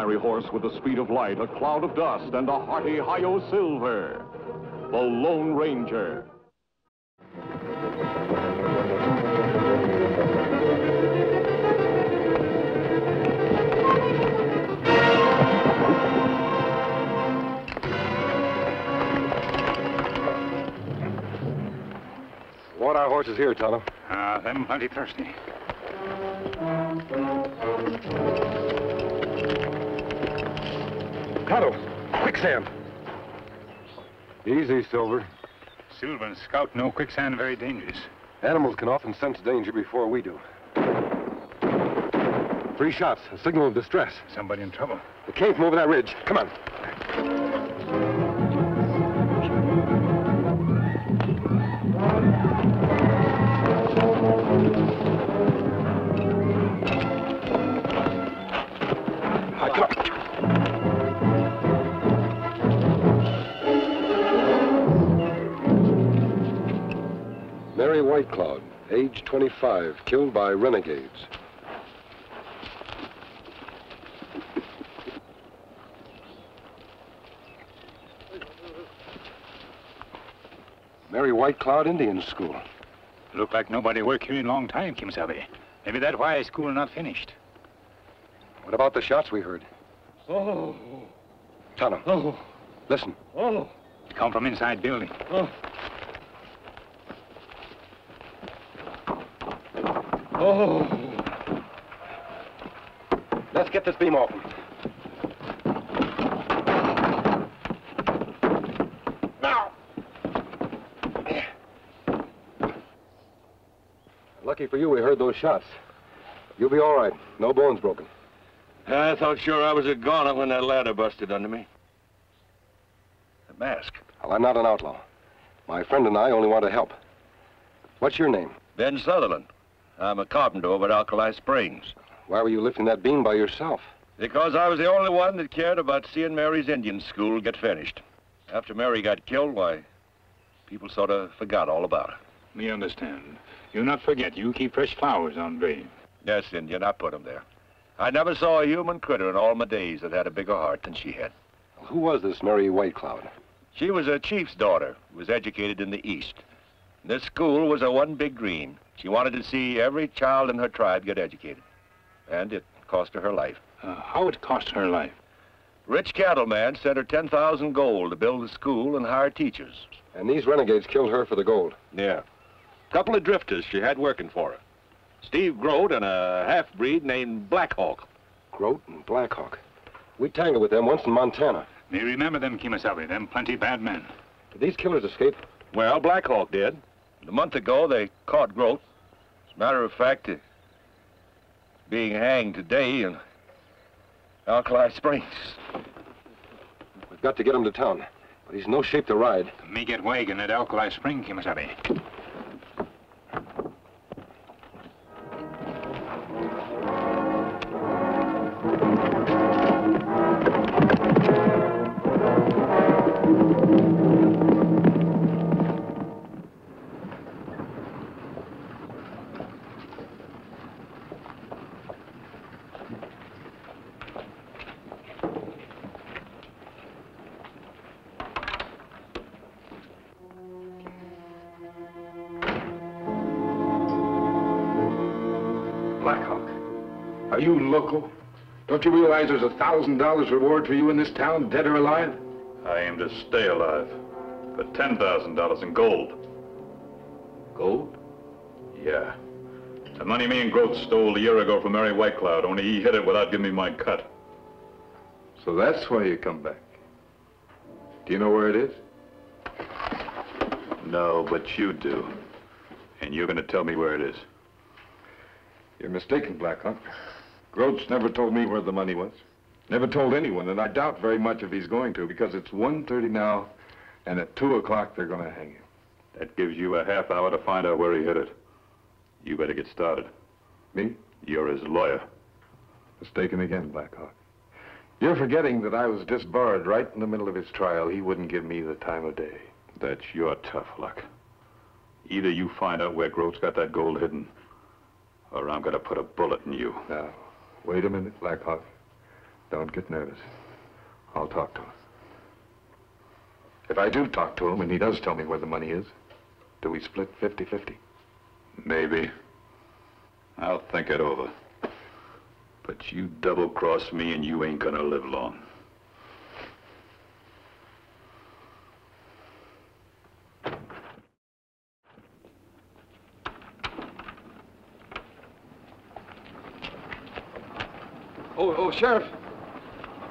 fiery horse with the speed of light, a cloud of dust, and a hearty hi-yo silver. The Lone Ranger. Want our horses here, Tonto. Them plenty thirsty. Tonto, quicksand. Easy, Silver. Silver and Scout know quicksand very dangerous. Animals can often sense danger before we do. 3 shots, a signal of distress. Somebody in trouble. It came from over that ridge. Come on. Mary White Cloud, age 25, killed by renegades. Mary White Cloud Indian School. Look like nobody work here in a long time, Kemo Sabe. Maybe that's why school not finished. What about the shots we heard? Oh. Tonto. Oh. Listen. Oh. Come from inside building. Oh. Oh. Let's get this beam open. Now. Lucky for you, we heard those shots. You'll be all right. No bones broken. I thought sure I was a goner when that ladder busted under me. The mask. Well, I'm not an outlaw. My friend and I only want to help. What's your name? Ben Sutherland. I'm a carpenter over at Alkali Springs. Why were you lifting that beam by yourself? Because I was the only one that cared about seeing Mary's Indian school get finished. After Mary got killed, why, people sort of forgot all about her. Me understand. You not forget, you keep fresh flowers on grave. Yes, Indian, I put 'em there. I never saw a human critter in all my days that had a bigger heart than she had. Well, who was this Mary White Cloud? She was a chief's daughter who was educated in the East. This school was her one big dream. She wanted to see every child in her tribe get educated. And it cost her life. How it cost her life? Rich cattleman sent her 10,000 gold to build the school and hire teachers. And these renegades killed her for the gold. Yeah. Couple of drifters she had working for her. Steve Grote and a half-breed named Blackhawk. Grote and Blackhawk. We tangled with them once in Montana. Me remember them, Kemo Sabe. Them plenty bad men. Did these killers escape? Well, Blackhawk did. A month ago, they caught Grote. As a matter of fact, he's being hanged today in Alkali Springs. We've got to get him to town, but he's in no shape to ride. Me get wagon at Alkali Spring, Kemo Sabe. Blackhawk, are you loco? Don't you realize there's $1,000 reward for you in this town, dead or alive? I aim to stay alive for $10,000 in gold. Gold? Yeah. The money me and Grote stole a year ago from Mary White Cloud, only he hid it without giving me my cut. So that's why you come back. Do you know where it is? No, but you do. And you're gonna tell me where it is. You're mistaken, Blackhawk. Grote's never told me where the money was. Never told anyone, and I doubt very much if he's going to, because it's 1:30 now, and at 2 o'clock they're gonna hang him. That gives you a half hour to find out where he hid it. You better get started. Me? You're his lawyer. Mistaken again, Blackhawk. You're forgetting that I was disbarred right in the middle of his trial. He wouldn't give me the time of day. That's your tough luck. Either you find out where Grote's got that gold hidden, or I'm gonna put a bullet in you. Now, wait a minute, Blackhawk. Don't get nervous. I'll talk to him. If I do talk to him and he does tell me where the money is, do we split 50-50? Maybe. I'll think it over. But you double-cross me and you ain't gonna live long. Oh, Sheriff.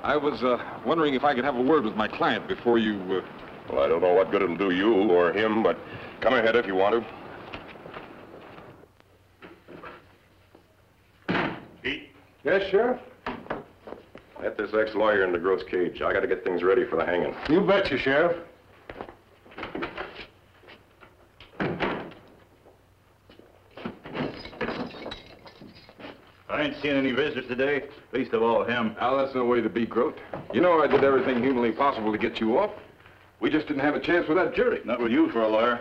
I was wondering if I could have a word with my client before you... Well, I don't know what good it'll do you or him, but come ahead if you want to. Pete? Yes, Sheriff? Let this ex-lawyer in the gross cage. I got to get things ready for the hanging. You betcha, Sheriff. I ain't seen any visitors today, least of all him. Al, that's no way to be, Grote. You know I did everything humanly possible to get you off. We just didn't have a chance with that jury. Not with you for a lawyer.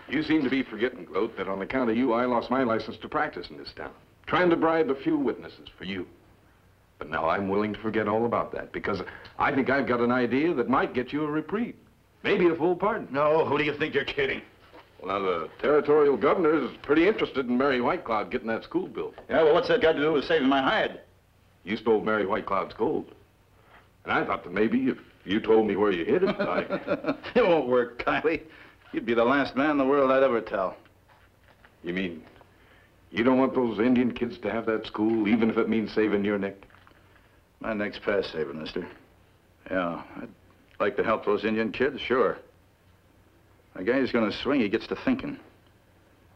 You seem to be forgetting, Grote, that on account of you, I lost my license to practice in this town. Trying to bribe a few witnesses for you. But now I'm willing to forget all about that, because I think I've got an idea that might get you a reprieve. Maybe a full pardon. No, who do you think you're kidding? Well, now, the territorial governor is pretty interested in Mary Whitecloud getting that school built. Yeah, well, what's that got to do with saving my hide? You stole Mary Whitecloud's gold. And I thought that maybe if you told me where you hid it, It won't work, Kylie. You'd be the last man in the world I'd ever tell. You mean you don't want those Indian kids to have that school, even if it means saving your neck? My neck's past saving, mister. Yeah, I'd like to help those Indian kids, sure. A guy who's gonna swing, he gets to thinking.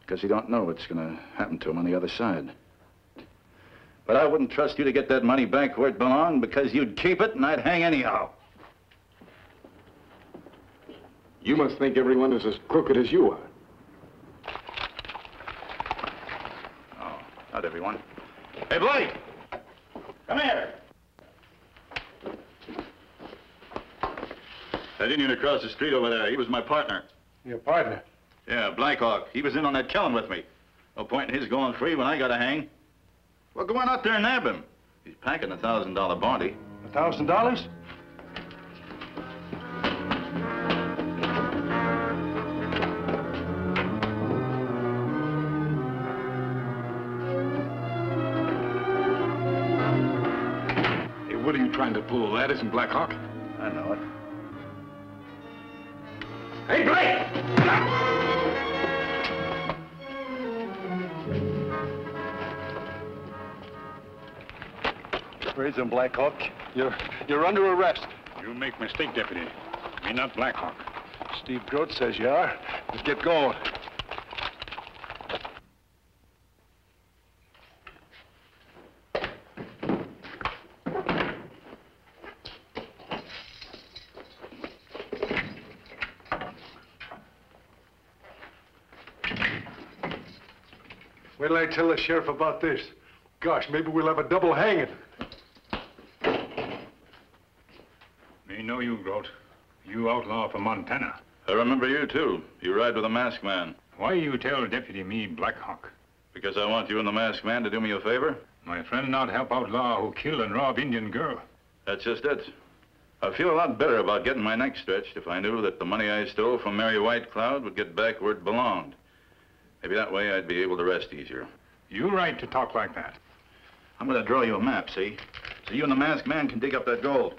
Because he don't know what's gonna happen to him on the other side. But I wouldn't trust you to get that money back where it belonged, because you'd keep it and I'd hang anyhow. You must think everyone is as crooked as you are. Oh, not everyone. Hey, Blake! Come here! That Indian across the street over there, he was my partner. Your partner? Yeah, Blackhawk. He was in on that killing with me. No point in his going free when I got to hang. Well, go on out there and nab him. He's packing a $1,000 bounty. $1,000? Hey, what are you trying to pull? That isn't Black Hawk. I know it. Hey, Blake! Raise him, Black Hawk. You're under arrest. You make mistake, deputy. Me not Black Hawk. Steve Grote says you are. Let's get going. Wait till I tell the sheriff about this. Gosh, maybe we'll have a double hanging. Me know you, Grote. You outlaw from Montana. I remember you, too. You ride with a masked man. Why you tell deputy me Black Hawk? Because I want you and the masked man to do me a favor? My friend not help outlaw who kill and rob Indian girl. That's just it. I'd feel a lot better about getting my neck stretched if I knew that the money I stole from Mary Whitecloud would get back where it belonged. Maybe that way I'd be able to rest easier. You right to talk like that. I'm gonna draw you a map, see? So you and the masked man can dig up that gold.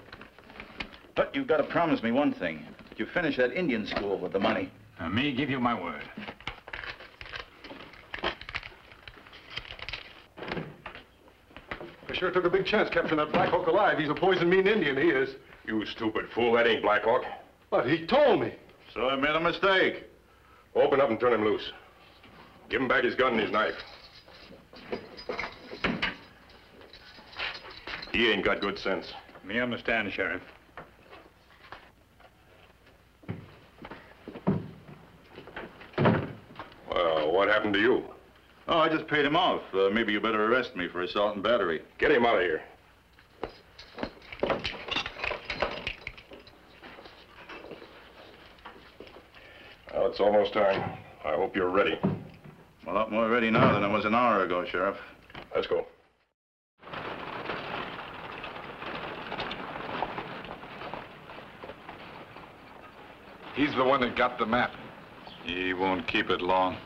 But you've got to promise me one thing. That you finish that Indian school with the money. Now, me give you my word. I sure took a big chance capturing that Black Hawk alive. He's a poison mean Indian, he is. You stupid fool, that ain't Black Hawk. But he told me. So I made a mistake. Open up and turn him loose. Give him back his gun and his knife. He ain't got good sense. Me understand, Sheriff. Well, what happened to you? Oh, I just paid him off. Maybe you better arrest me for assault and battery. Get him out of here. Well, it's almost time. I hope you're ready. I'm a lot more ready now than I was an hour ago, Sheriff. Let's go. He's the one that got the map. He won't keep it long.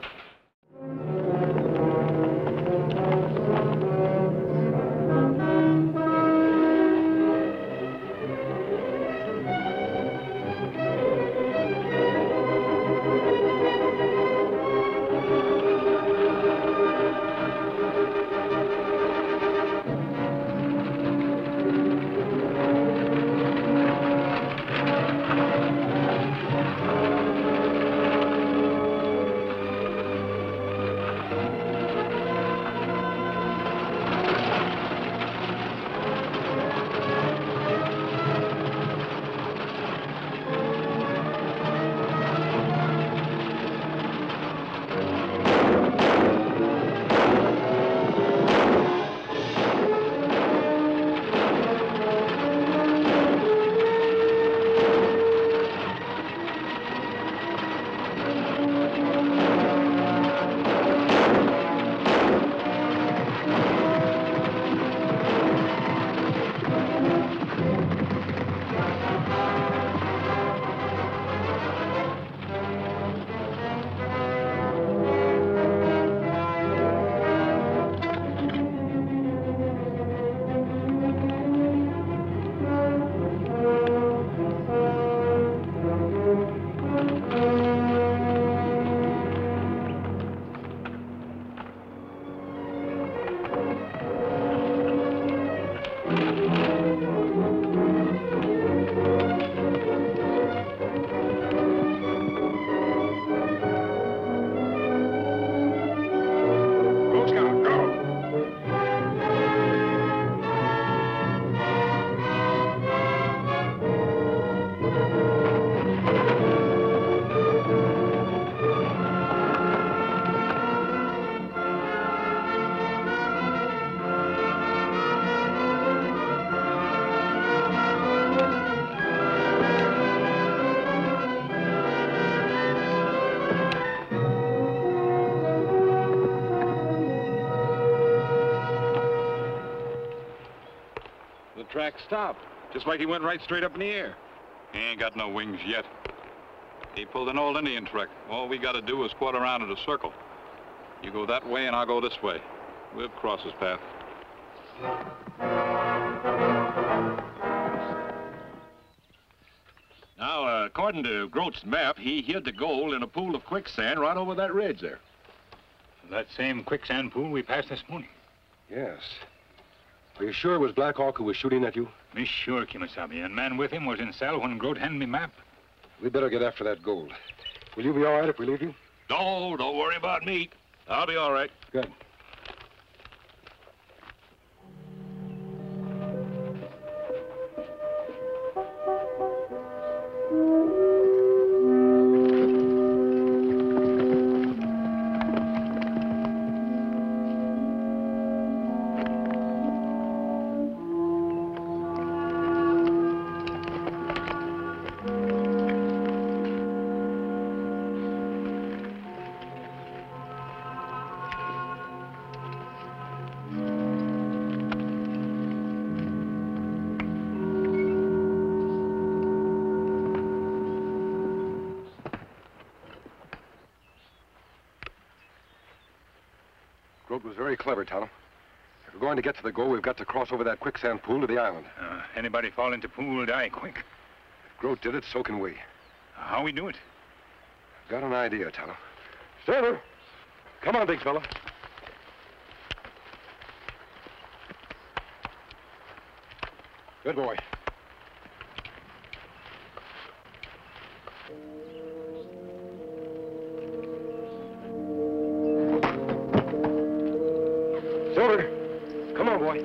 Track stopped, just like he went right straight up in the air. He ain't got no wings yet. He pulled an old Indian trick. All we got to do is quarter around in a circle. You go that way and I'll go this way. We'll cross his path. Now, according to Grote's map, he hid the gold in a pool of quicksand right over that ridge there. That same quicksand pool we passed this morning. Yes. Are you sure it was Black Hawk who was shooting at you? Me sure, Kemo Sabe. And man with him was in cell when Grote handed me map. We better get after that gold. Will you be all right if we leave you? No, don't worry about me. I'll be all right. Good. Grote was very clever, Tonto. If we're going to get to the goal, we've got to cross over that quicksand pool to the island. Anybody fall into pool die quick. If Grote did it, so can we. How we do it? I've got an idea, Tonto. Stay there. Come on, big fella. Good boy. Silver, come on, boy.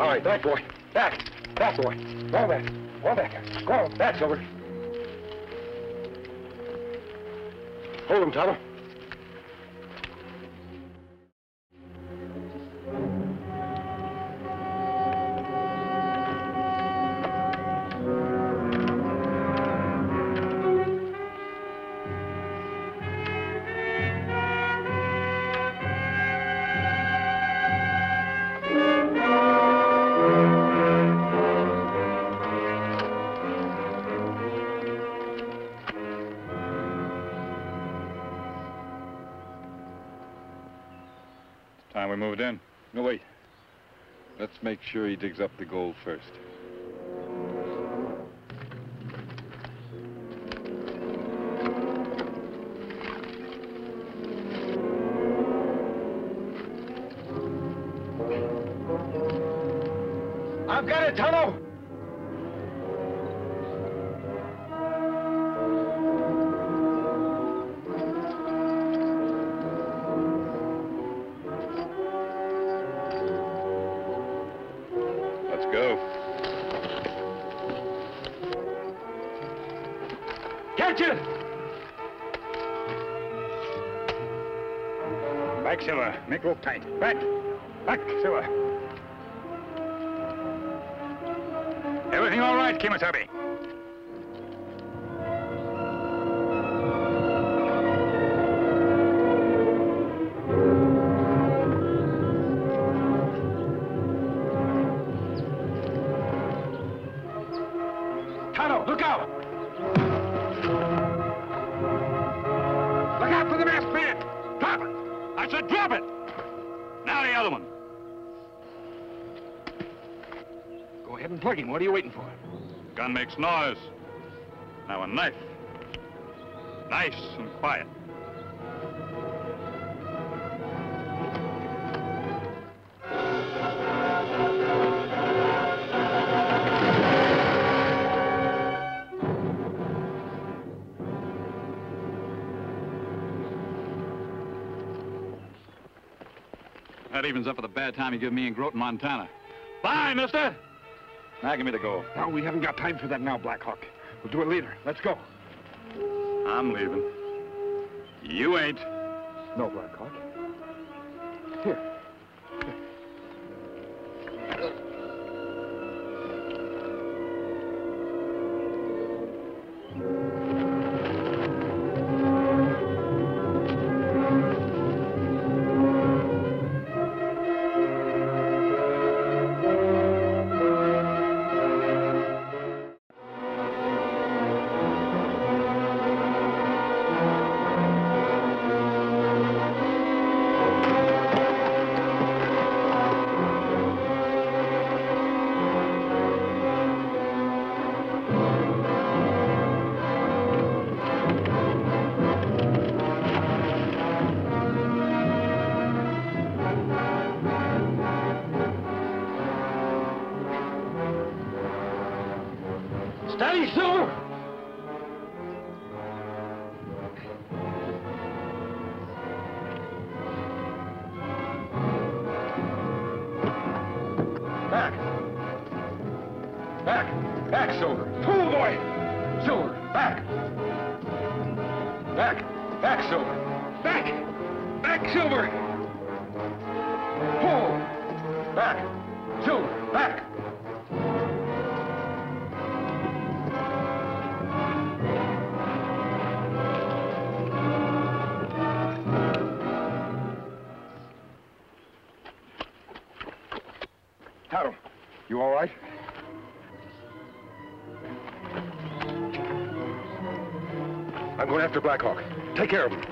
All right, back, boy. Back. Back, boy. Go on back. Go on back. Go on. Back, Silver. Hold him, Tonto. Time we moved in. No, wait. Let's make sure he digs up the gold first. I've got it, Tonto! Let's go. Catch it! Back, Silver. Make rope tight. Back. Back, Silver. Everything all right, Kemo Sabe? Tonto, look out! Look out for the masked man! Drop it! I said drop it! Now the other one. Go ahead and plug him. What are you waiting for? Gun makes noise. Now a knife. Nice and quiet. That evens up for the bad time you give me in Groton, Montana. Bye, mister! Now give me the go. No, we haven't got time for that now, Black Hawk. We'll do it later. Let's go. I'm leaving. You ain't. No, Black Hawk. Here. Steady, Silver! Back! Back! Back, Silver! Pull, boy! Silver, back! Back! Back, Silver! Back! Back, Silver! Pull! Back! Silver, back! Tonto, you all right? I'm going after Black Hawk. Take care of him.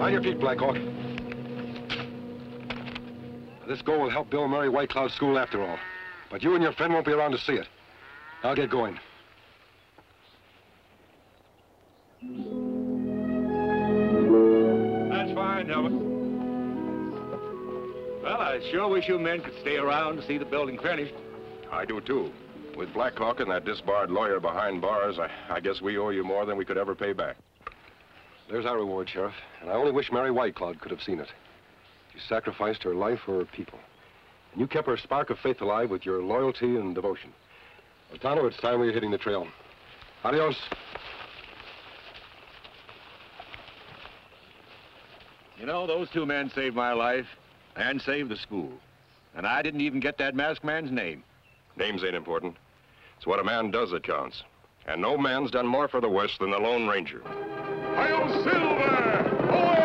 On your feet, Black Hawk. This goal will help Bill Murray White Cloud School after all. But you and your friend won't be around to see it. I'll get going. That's fine, Delbert. Well, I sure wish you men could stay around to see the building finished. I do, too. With Black Hawk and that disbarred lawyer behind bars, I guess we owe you more than we could ever pay back. There's our reward, Sheriff. And I only wish Mary Whitecloud could have seen it. She sacrificed her life for her people. And you kept her spark of faith alive with your loyalty and devotion. Well, Tonto, it's time we were hitting the trail. Adios. You know, those two men saved my life and saved the school. And I didn't even get that masked man's name. Names ain't important. It's what a man does that counts. And no man's done more for the West than the Lone Ranger. Hi-yo, Silver! Away!